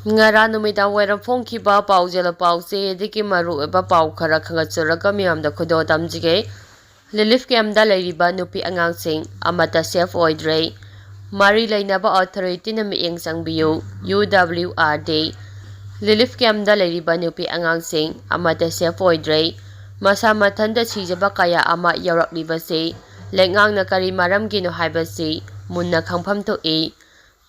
Ngara numidang wairam phongkhiba paujela pause diki maru eba pau khara khangatchuraga miyamda khudo tamjige relief camda leiriba nupi angangsing amata safe oidre mari leinaba authority na mieng sangbiu UWRD relief camda leiriba nupi angangsing amata safe oidre masa mathanda sijaba kaya ama yaurakliba lengang na kari maramgino haibasi munna khangpham thoi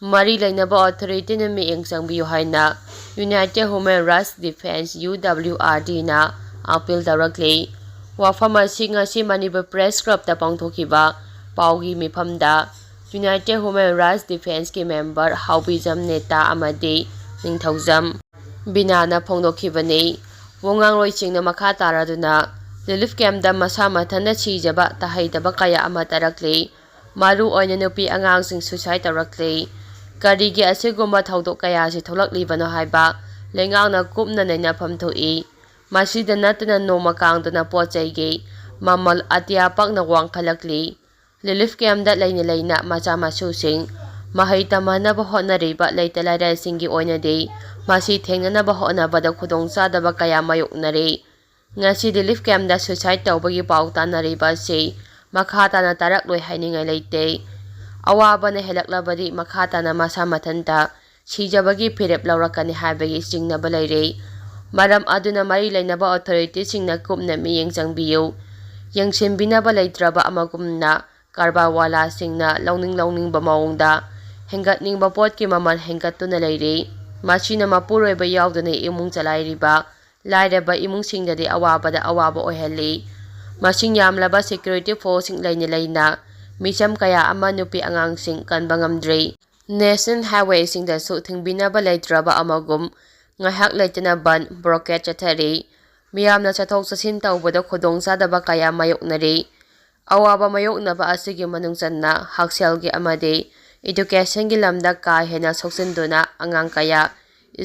Mari leinaba authority na mieng sangbiu haina United Human Rights Defense UWRD na appeal tawrakli wafam asi ngasi Manipur Press Club ta pangthokiba paugi mifamda United Human Rights Defense ki member Haubijam neta amadi ningthaujam binana phongdokhibani wongang roichingna makha taraduna relief camp da masa mathana chijaba tahaidaba kaya ama tarakli maru oina nupi angangsing suicide tawrakli Karigi asigumba thaudok kaya si tholakliba haiba lengangna kupna nainafam thoi masida natana noma kangdana pochaige mamal atiapak na wangkhalakli relief camp da leina macha masusing mahai tamanaba honariba leitalai singi oinade masi thengnanaba honabada khudongchadaba kaya mayoknare ngasi relief camp da suicide tawbagi pau tanariba se makhata na tarakloi hainingai leite awabana helaklabadi makhatana masa mathanta sijabagi phirep laurakani habagi singnaba leire maram aduna mari leinaba authority singna kupna miyeng changbiu yangsinbinaba leitraba amagumna karbawala singna launing ba maungda hengatningba potki mamal hengatuna leire machina mapuroiba yauduna imung chalairiba lairaba imung singdadi awabada awaba oihali masing yamlaba security force sing leina Misam kaya ama nupi angangsing kanba ngamdre National Highway singda su thingbinaba leitraba amagum ngahak leitana ban broket chathari miyamna chathok chasin tawbada khudongchadaba kaya mayoknare awaba mayoknaba asigi manungchanna hakselgi amade education gi lamda ka hena soksinduna angang kaya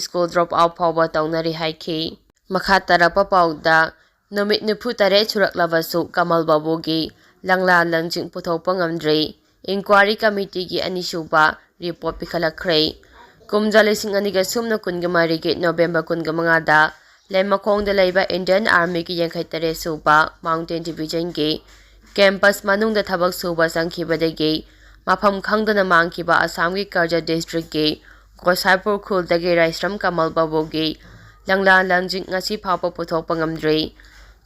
school drop out phawba tawnari haiki makha tarapa pauda numit nupu tare churaklabasu Kamal Babugi Langla langjing puthokpa ngamdre inquiry committee gi anisuba report pikhalakre kumjale sing aniga sumna kunga marigi November kunga mangada laimakongda leiba Indian Army gi yangkhaitare suba Mountain Division gi campus manungda thabak suba sangkhibadagi mafam khangdana mangkhiba Assam gi Karja district gi Gosaipur khul-dagi Raisram Kamal Babu gi Langla langjing ngasi phawpa puthokpa ngamdre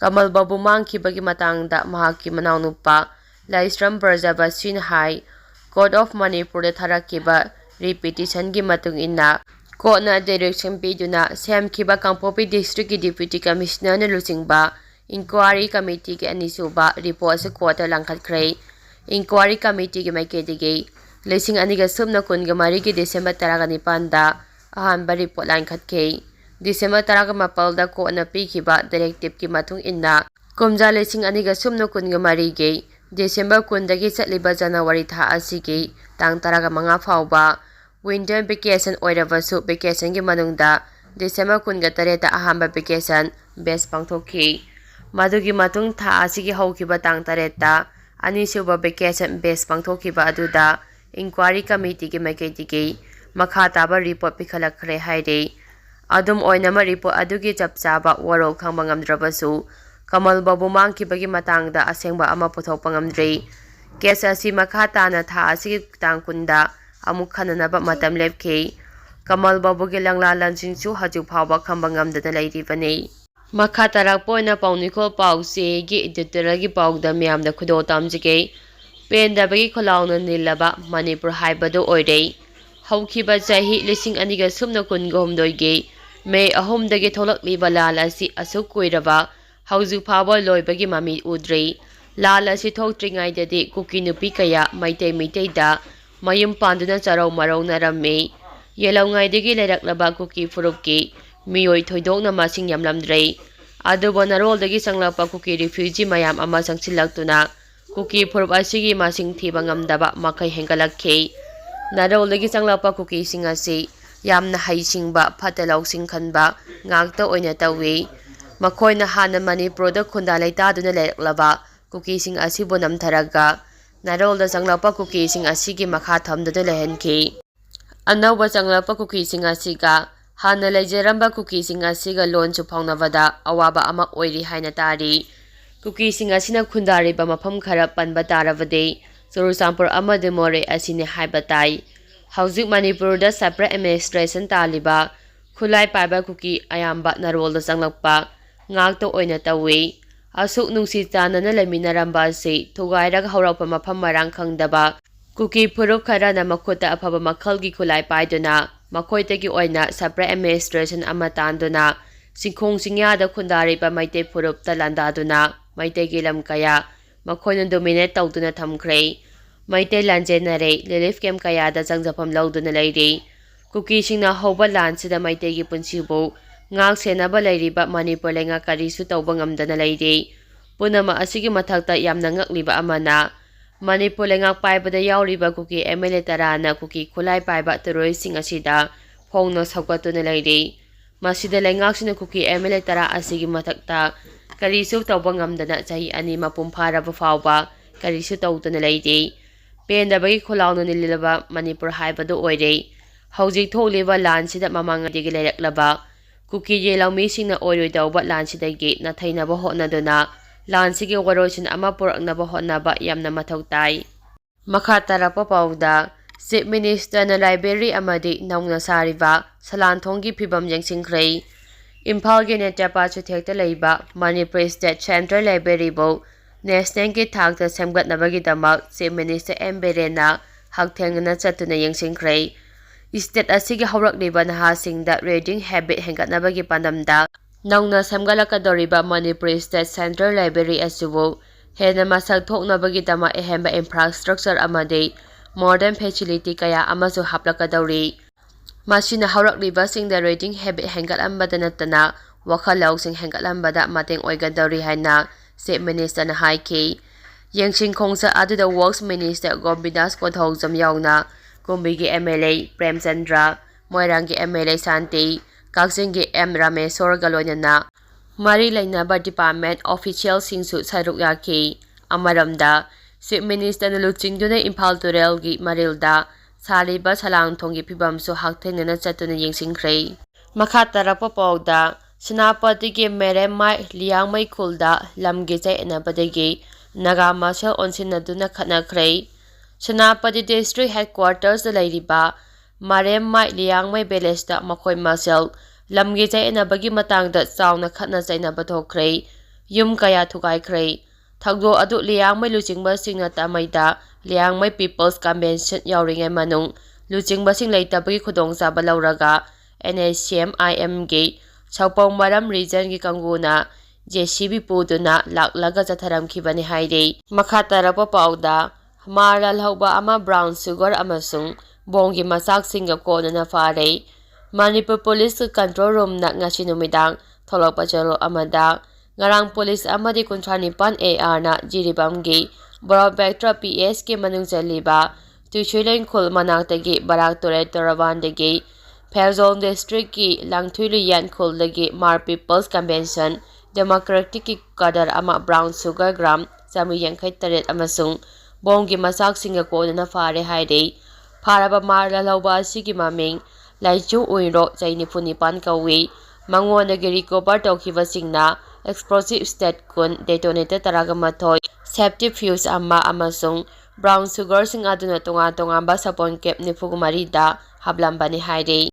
Kamal Babu mangkhibagi matangda mahakki manawnupa Laisram Brajabasin Hai Court of Manipur da tharakiba repetition gi matung inna court na direction piduna semkhiba Kangpopi district ki deputy commissioner na lusingba inquiry committee ki anisuba report se quarter langkhatkre inquiry committee ki maikedige lesing aniga sumna kunga mari ki December 19 da ahanba report langkhatke December 14 da ko na pikhiba directive ki matung inna kumja lesing aniga sumna kunga mari ge December 10 dagi chatliba January tha asigi tang 15 phawba winter vacation oirabasu vacation gi manungda December 18 da ahamba vacation best pangthokhi madugi matung tha asigi haukiba tang 3 da anisuba vacation best pangthokhiba aduda inquiry committee gi maiketige makha taba report pikhalakre haire adum oinama report adugi chapchaba warol khangba ngamdrabasu Kamal Babu mangkhibagi matangda asengba ama puthokpa ngamdre case asi makha tana tha asigi tang kunda amuk khananaba matam lepkhe Kamal Babu gi langla lanjingchu haju phawba khamba ngamdana leiribane makha tarak poina pauniko pause gi editor gi pawda miyamda khudo tamjige pendabagi kholauna nilaba Manipur haibadu oire haukiba chahi lising aniga sumna kunga humdoige May 3 dagi tholakliba lal asi asuk koiraba hauju phaba loibagi mami udre lal asi thoktringaidadi kuki nupi kaya maitei da mayum panduna charau marau narame yelaungaidagi leiraklaba kuki furupki miyoi thoidokna masing yamlamdre aduba naroldagi sanglapa kuki refugee mayam ama sangsilaktuna kuki furup asigi masing thiba ngamdaba makai hengalakhe naroldagi sanglapa kuki singasi yamna haisingba phatalausing khanba ngakta oina tawi makoina hana Manipurda khunda leitaduna leiraklaba kuki-sing asibu namtharaga narolda changlapa kuki-sing asigi makha thamduna lehenki anawba changlapa kuki-sing asiga ꯍꯥꯟꯅ ꯂꯩꯖꯔꯝꯕ ꯀꯨꯀꯤꯁꯤꯡ ꯑꯁꯤꯒ ꯂꯣꯟꯁꯨ ꯐꯥꯎꯅꯕꯗ ꯑꯋꯥꯕ ꯑꯃ ꯑꯣꯏꯔꯤ ꯍꯥꯏꯅ ꯇꯥꯔꯤ꯫ ꯀꯨꯀꯤꯁꯤꯡ ꯑꯁꯤꯅ ꯈꯨꯟꯗꯥꯔꯤꯕ ꯃꯐꯝ ꯈꯔ ꯄꯟꯕ ꯇꯥꯔꯕꯗꯤ ꯆꯨꯔꯆꯥꯟꯄꯨꯔ ꯑꯃꯗꯤ ꯃꯣꯔꯦ ꯑꯁꯤꯅꯤ ꯍꯥꯏꯕ ꯇꯥꯏ꯫ ꯍꯧꯖꯤꯛ ꯃꯅꯤꯄꯨꯔꯗ ꯁꯦꯄꯔꯦꯠ ꯑꯦꯗꯃꯤꯅꯤꯁꯇ꯭ꯔꯦꯁꯟ ꯇꯥꯜꯂꯤꯕ ꯈꯨꯠꯂꯥꯏ ꯄꯥꯏꯕ ꯀꯨꯀꯤ ꯑꯌꯥꯝꯕ ꯅꯔꯣꯜꯗ ꯆꯪꯂꯛꯄ ꯉꯥꯛꯇ ꯑꯣꯏꯅ ꯇꯧꯏ꯫ ꯑꯁꯨꯛ ꯅꯨꯡꯁꯤ ꯆꯥꯟꯅꯅ ꯂꯩꯃꯤꯟꯅꯔꯝꯕ ꯑꯁꯤ ꯊꯨꯒꯥꯏꯔꯒ ꯍꯧꯔꯛꯄ ꯃꯐꯝ ꯃꯔꯥꯡ ꯈꯪꯗꯕ ꯀꯨꯀꯤ ꯐꯨꯔꯨꯞ ꯈꯔꯅ ꯃꯈꯨꯠꯇ ꯑꯐꯕ ꯃꯈꯜꯒꯤ ꯈꯨꯠꯂꯥꯏ ꯄꯥꯏꯗꯨꯅ ꯃꯈꯣꯏꯗꯒꯤ ꯑꯣꯏꯅ ꯁꯦꯄꯔꯦꯠ ꯑꯦꯗꯃꯤꯅꯤꯁꯇ꯭ꯔꯦꯁꯟ ꯑꯃ ꯇꯥꯟꯗꯨꯅ ꯆꯤꯡꯈꯣꯡ ꯆꯤꯡꯌꯥꯗ ꯈꯨꯟꯗꯥꯔꯤꯕ ꯃꯩꯇꯩ ꯐꯨꯔꯨꯞꯇ ꯂꯥꯟꯗꯥꯗꯨꯅ ꯃꯩꯇꯩꯒꯤ ꯂꯝ ꯀꯌꯥ ꯃꯈꯣꯏꯅ ꯗꯣꯃꯤꯅꯦꯠ ꯇꯧꯗꯨꯅ ꯊꯝꯈ꯭ꯔꯦ꯫ ꯃꯩꯇꯩ ꯂꯥꯟꯖꯦꯟꯅꯔꯦ, ꯔꯤꯂꯤꯐ ꯀꯦꯝꯞ ꯀꯌꯥꯗ ꯆꯪꯖꯐꯝ ꯂꯧꯗꯨꯅ ꯂꯩꯔꯤ꯫ ꯀꯨꯀꯤꯁꯤꯡꯅ ꯍꯧꯕ ꯂꯥꯟꯁꯤꯗ ꯃꯩꯇꯩꯒꯤ ꯄꯨꯟꯁꯤꯕꯨ ꯉꯥꯛ ꯁꯦꯟꯅꯕ ꯂꯩꯔꯤꯕ ꯃꯅꯤꯄꯨꯔ ꯂꯩꯉꯥꯛ ꯀꯔꯤꯁꯨ ꯇꯧꯕ ꯉꯝꯗꯅ ꯂꯩꯔꯤ꯫ ꯄꯨꯝꯅꯃꯛ ꯑꯁꯤꯒꯤ ꯃꯊꯛꯇ ꯌꯥꯝꯅ ꯉꯛꯂꯤꯕ ꯑꯃꯅ ꯃꯅꯤꯄꯨꯔ ꯂꯩꯉꯥꯛ ꯄꯥꯏꯕꯗ ꯌꯥꯎꯔꯤꯕ ꯀꯨꯀꯤ MLA ꯇꯔꯥꯅ ꯀꯨꯀꯤ ꯈꯨꯠꯂꯥꯏ ꯄꯥꯏꯕ ꯇꯦꯔꯣꯔꯤꯁꯁꯤꯡ ꯑꯁꯤꯗ ꯐꯣꯡꯅ ꯁꯧꯒꯠꯇꯨꯅ ꯂꯩꯔꯤ꯫ ꯃꯁꯤꯗ ꯂꯩꯉꯥꯛꯁꯤꯅ ꯀꯨꯀꯤ MLA ꯇꯔꯥ ꯑꯁꯤꯒꯤ ꯃꯊꯛꯇ ꯀꯔꯤꯁꯨ ꯇꯧꯕ ꯉꯝꯗꯅ ꯆꯍꯤ 2 ꯃꯄꯨꯡ ꯐꯥꯔꯕ ꯐꯥꯎꯕ ꯀꯔꯤꯁꯨ ꯇꯧꯗꯅ ꯂꯩꯔꯤ꯫ ꯄꯦꯟꯗꯕꯒꯤ ꯈꯨꯂꯥꯎꯅ ꯅꯤꯜꯂꯕ ꯃꯅꯤꯄꯨꯔ ꯍꯥꯏꯕꯗꯨ ꯑꯣꯏꯔꯦ꯫ ꯍꯧꯖꯤꯛ ꯊꯣꯛꯂꯤꯕ ꯂꯥꯟꯁꯤꯗ ꯃꯃꯥꯡꯉꯩꯗꯒꯤ ꯂꯩꯔꯛꯂꯕ ꯀꯨꯀꯤꯒꯤ ꯂꯧꯃꯤꯁꯤꯡꯅ ꯑꯣꯏꯔꯣꯏꯗꯧꯕ ꯂꯥꯟꯁꯤꯗꯒꯤ ꯅꯥꯊꯩꯅꯕ ꯍꯣꯠꯅꯗꯨꯅ ꯂꯥꯟꯁꯤꯒꯤ ꯋꯥꯔꯣꯏꯁꯤꯟ ꯑꯃ ꯄꯨꯔꯛꯅꯕ ꯍꯣꯠꯅꯕ ꯌꯥꯝꯅ ꯃꯊꯧ ꯇꯥꯏ꯫ ꯃꯈꯥ ꯇꯥꯔꯛꯄ ꯄꯥꯎꯗ ꯆꯤꯐ ꯃꯤꯅꯤꯁꯇꯔꯅ ꯂꯥꯏꯕ꯭ꯔꯦꯔꯤ ꯑꯃꯗꯤ ꯅꯧꯅ ꯁꯥꯔꯤꯕ ꯁꯂꯥꯟꯊꯣꯡꯒꯤ ꯐꯤꯕꯝ ꯌꯦꯡꯁꯤꯟꯈ꯭ꯔꯦ꯫ ꯏꯝꯐꯥꯜꯒꯤ ꯅꯦꯇ꯭ꯔꯄꯥꯠ ꯆꯨꯊꯦꯛꯇ ꯂꯩꯕ ꯃꯅꯤꯄꯨꯔ ꯁ꯭ꯇꯦꯠ ꯁꯦꯟꯇ꯭ꯔꯦꯜ ꯂꯥꯏꯕ꯭ꯔꯦꯔꯤꯕꯨ ꯅꯦꯁꯅꯦꯜꯒꯤ ꯊꯥꯛꯇ ꯁꯦꯝꯒꯠꯅꯕꯒꯤꯗꯃꯛ ꯆꯤꯐ ꯃꯤꯅꯤꯁꯇꯔ ꯕꯤꯔꯦꯟꯅ ꯍꯛꯊꯦꯡꯅꯅ ꯆꯠꯇꯨꯅ ꯌꯦꯡꯁꯤꯟꯈ꯭ꯔꯦ꯫ ꯁ꯭ꯇꯦꯠ ꯑꯁꯤꯒꯤ ꯍꯧꯔꯛꯂꯤꯕ ꯅꯍꯥꯁꯤꯡꯗ ꯔꯤꯗꯤꯡ ꯍꯦꯕꯤꯠ ꯍꯦꯟꯒꯠꯅꯕꯒꯤ ꯄꯥꯟꯗꯝꯗ ꯅꯧꯅ ꯁꯦꯝꯒꯠꯂꯛꯀꯗꯧꯔꯤꯕ ꯃꯅꯤꯄꯨꯔ ꯁ꯭ꯇꯦꯠ ꯁꯦꯟꯇ꯭ꯔꯦꯜ ꯂꯥꯏꯕ꯭ꯔꯦꯔꯤ ꯑꯁꯤꯕꯨ ꯍꯦꯟꯅ ꯃꯁꯛ ꯊꯣꯛꯅꯕꯒꯤꯗꯃꯛ ꯑꯍꯦꯟꯕ ꯏꯟꯐ꯭ꯔꯥꯁꯇ꯭ꯔꯛꯆꯔ ꯑꯃꯗꯤ ꯃꯣꯗꯔꯟ ꯐꯦꯁꯤꯂꯤꯇꯤ ꯀꯌꯥ ꯑꯃꯁꯨ ꯍꯥꯞꯂꯛꯀꯗꯧꯔꯤ꯫ ꯃꯁꯤꯅ ꯍꯧꯔꯛꯂꯤꯕꯁꯤꯡꯗ ꯔꯤꯗꯤꯡ ꯍꯦꯕꯤꯠ ꯍꯦꯟꯒꯠꯍꯟꯕꯇ ꯅꯠꯇꯅ ꯋꯥꯈꯜ ꯂꯧꯁꯤꯡ ꯍꯦꯟꯒꯠꯍꯟꯕꯗ ꯃꯇꯦꯡ ꯑꯣꯏꯒꯗꯧꯔꯤ ꯍꯥꯏꯅ ꯆꯤꯐ ꯃꯤꯅꯤꯁꯇꯔꯅ ꯍꯥꯏꯈꯤ꯫ ꯌꯦꯡꯁꯤꯟ ꯈꯣꯡꯆꯠ ꯑꯗꯨꯗ ꯋꯥꯔꯛꯁ ꯃꯤꯅꯤꯁꯇꯔ ꯒꯣꯄꯤꯅꯥꯊ ꯀꯣꯊꯧꯖꯝ ꯌꯥꯎꯅ ꯀꯨꯝꯕꯤꯒꯤ MLA ꯄ꯭ꯔꯦꯝꯆꯟꯗ꯭ꯔ, ꯃꯣꯏꯔꯥꯡꯒꯤ MLA ꯁꯥꯟꯇꯤ, ꯀꯛꯆꯤꯡꯒꯤ ꯔꯥꯃꯦꯁꯣꯔꯒ ꯂꯣꯏꯅꯅ ꯃꯔꯤ ꯂꯩꯅꯕ ꯗꯤꯄꯥꯔꯠꯃꯦꯟꯠ ꯑꯣꯐꯤꯁꯤꯌꯦꯜꯁꯤꯡꯁꯨ ꯁꯔꯨꯛ ꯌꯥꯈꯤ꯫ ꯑꯃꯔꯣꯝꯗ ꯆꯤꯐ ꯃꯤꯅꯤꯁꯇꯔꯅ ꯂꯨꯆꯤꯡꯗꯨꯅ ꯏꯝꯐꯥꯜ ꯇꯨꯔꯦꯜꯒꯤ ꯃꯔꯤꯜꯗ ꯁꯥꯔꯤꯕ ꯁꯂꯥꯡꯊꯣꯡꯒꯤ ꯐꯤꯕꯝꯁꯨ ꯍꯛꯊꯦꯡꯅꯅ ꯆꯠꯇꯨꯅ ꯌꯦꯡꯁꯤꯟꯈ꯭ꯔꯦ꯫ ꯃꯈꯥ ꯇꯥꯔꯛꯄ ꯄꯥꯎꯗ ꯁꯦꯅꯥꯄꯇꯤꯒꯤ ꯃꯦꯔꯦꯝꯃꯥꯏ ꯂꯤꯌꯥꯡꯃꯩ ꯈꯨꯜꯗ ꯂꯝꯒꯤ ꯆꯌꯦꯠꯅꯕꯗꯒꯤ ꯅꯥꯒꯥ ꯃꯁꯦꯜ onsinnaduna ꯈꯠꯅꯈ꯭ꯔꯦ꯫ ꯁꯦꯅꯥꯄꯇꯤ ꯗꯤꯁꯇ꯭ꯔꯤꯛ ꯍꯦꯗꯀ꯭ꯋꯥꯔꯇꯔꯁꯇ ꯂꯩꯔꯤꯕ ꯃꯔꯦꯝꯃꯥꯏ ꯂꯤꯌꯥꯡꯃꯩ ꯚꯤꯂꯦꯖꯇ ꯃꯈꯣꯏ ꯃꯁꯦꯜ ꯂꯝꯒꯤ ꯆꯌꯦꯠꯅꯕꯒꯤ ꯃꯇꯥꯡꯗ ꯆꯥꯎꯅ ꯈꯠꯅ ꯆꯩꯅꯕ ꯊꯣꯛꯈ꯭ꯔꯦ꯫ ꯌꯨꯝ ꯀꯌꯥ ꯊꯨꯒꯥꯏꯈ꯭ꯔꯦ꯫ ꯊꯧꯗꯣꯛ ꯑꯗꯨ ꯂꯤꯌꯥꯡꯃꯩ ꯂꯨꯆꯤꯡꯕꯁꯤꯡꯅ ꯇꯃꯩꯗ ꯂꯤꯌꯥꯡꯃꯩ ꯄꯤꯄꯜꯁ ꯀꯟꯚꯦꯟꯁꯟ ꯌꯥꯎꯔꯤꯉꯩ ꯃꯅꯨꯡ ꯂꯨꯆꯤꯡꯕꯁꯤꯡ ꯂꯩꯇꯕꯒꯤ ꯈꯨꯗꯣꯡꯆꯥꯕ ꯂꯧꯔꯒ NHCM-IM-ꯒꯤ ꯁꯧꯄꯧꯃꯔꯝ ꯔꯤꯖꯟꯒꯤ ꯀꯥꯡꯕꯨꯅ JCB ꯄꯨꯗꯨꯅ ꯂꯥꯛꯂꯒ ꯆꯠꯊꯔꯝꯈꯤꯕꯅꯤ ꯍꯥꯏꯔꯤ꯫ ꯃꯈꯥ ꯇꯥꯔꯛꯄ ꯄꯥꯎꯗ ꯍꯃꯥꯔ ꯂꯜꯍꯧꯕ ꯑꯃ ꯕ꯭ꯔꯥꯎꯟ ꯁꯨꯒꯔ ꯑꯃꯁꯨꯡ ꯕꯣꯝꯒꯤ ꯃꯆꯥꯛꯁꯤꯡꯒ ꯀꯣꯟꯅꯅ ꯐꯥꯔꯦ꯫ ꯃꯅꯤꯄꯨꯔ ꯄꯨꯂꯤꯁꯀꯤ ꯀꯟꯇ꯭ꯔꯣꯜ ꯔꯨꯝꯅ ꯉꯁꯤ ꯅꯨꯃꯤꯗꯥꯡ ꯊꯣꯛꯂꯛꯄ ꯆꯦꯔꯣꯜ ꯑꯃꯗ ꯉꯔꯥꯡ ꯄꯨꯂꯤꯁ ꯑꯃꯗꯤ 59 ARꯅ ꯖꯤꯔꯤꯕꯥꯝꯒꯤ ꯕꯣꯔꯥꯕꯦꯛꯇ꯭ꯔ PSꯀꯤ ꯃꯅꯨꯡ ꯆꯜꯂꯤꯕ ꯇꯨꯏꯁꯨꯏꯂꯦꯟ ꯈꯨꯜ ꯃꯅꯥꯛꯇꯒꯤ ꯕꯔꯥꯛ ꯇꯨꯔꯦꯜ ꯇꯣꯔꯕꯥꯟꯗꯒꯤ ꯐꯦꯜꯖꯣꯡ ꯗꯤꯁꯇ꯭ꯔꯤꯛꯀꯤ ꯂꯥꯡꯊꯨꯏꯂꯨꯌꯥꯟ ꯈꯨꯜꯗꯒꯤ ꯍꯃꯥꯔ ꯄꯤꯄꯜꯁ ꯀꯟꯚꯦꯟꯁꯟ ꯗꯦꯃꯣꯀ꯭ꯔꯦꯇꯤꯛꯀꯤ ꯀꯗꯔ ꯑꯃ ꯕ꯭ꯔꯥꯎꯟ ꯁꯨꯒꯔ ꯒ꯭ꯔꯥꯝ 187 ꯑꯃꯁꯨꯡ ꯕꯣꯝꯒꯤ ꯃꯆꯥꯛꯁꯤꯡꯒ ꯀꯣꯟꯅꯅ ꯐꯥꯔꯦ ꯍꯥꯏꯔꯤ꯫ ꯐꯥꯔꯕ ꯍꯃꯥꯔ ꯂꯜꯍꯧꯕ ꯑꯁꯤꯒꯤ ꯃꯃꯤꯡ ꯂꯥꯏꯆꯨ ꯎꯏꯔꯣ ꯆꯍꯤ 94 ꯀꯧꯏ꯫ ꯃꯉꯣꯟꯗꯒꯤ ꯔꯤꯀꯣꯚꯔ ꯇꯧꯈꯤꯕꯁꯤꯡꯅ ꯑꯦꯛꯁꯄ꯭ꯂꯣꯁꯤꯚ ꯁ꯭ꯇꯦꯠ ꯀꯨꯟ, ꯗꯦꯇꯣꯅꯦꯇꯔ 12, ꯁꯦꯐꯇꯤ ꯐ꯭ꯌꯨꯖ ꯑꯃ ꯑꯃꯁꯨꯡ ꯕ꯭ꯔꯥꯎꯟ ꯁꯨꯒꯔꯁꯤꯡ ꯑꯗꯨꯅ ꯇꯣꯉꯥꯟ ꯇꯣꯉꯥꯟꯕ ꯁꯥꯄꯣꯟ ꯀꯦꯞ 94ꯗ ꯍꯥꯞꯂꯝꯕꯅꯤ ꯍꯥꯏꯔꯤ꯫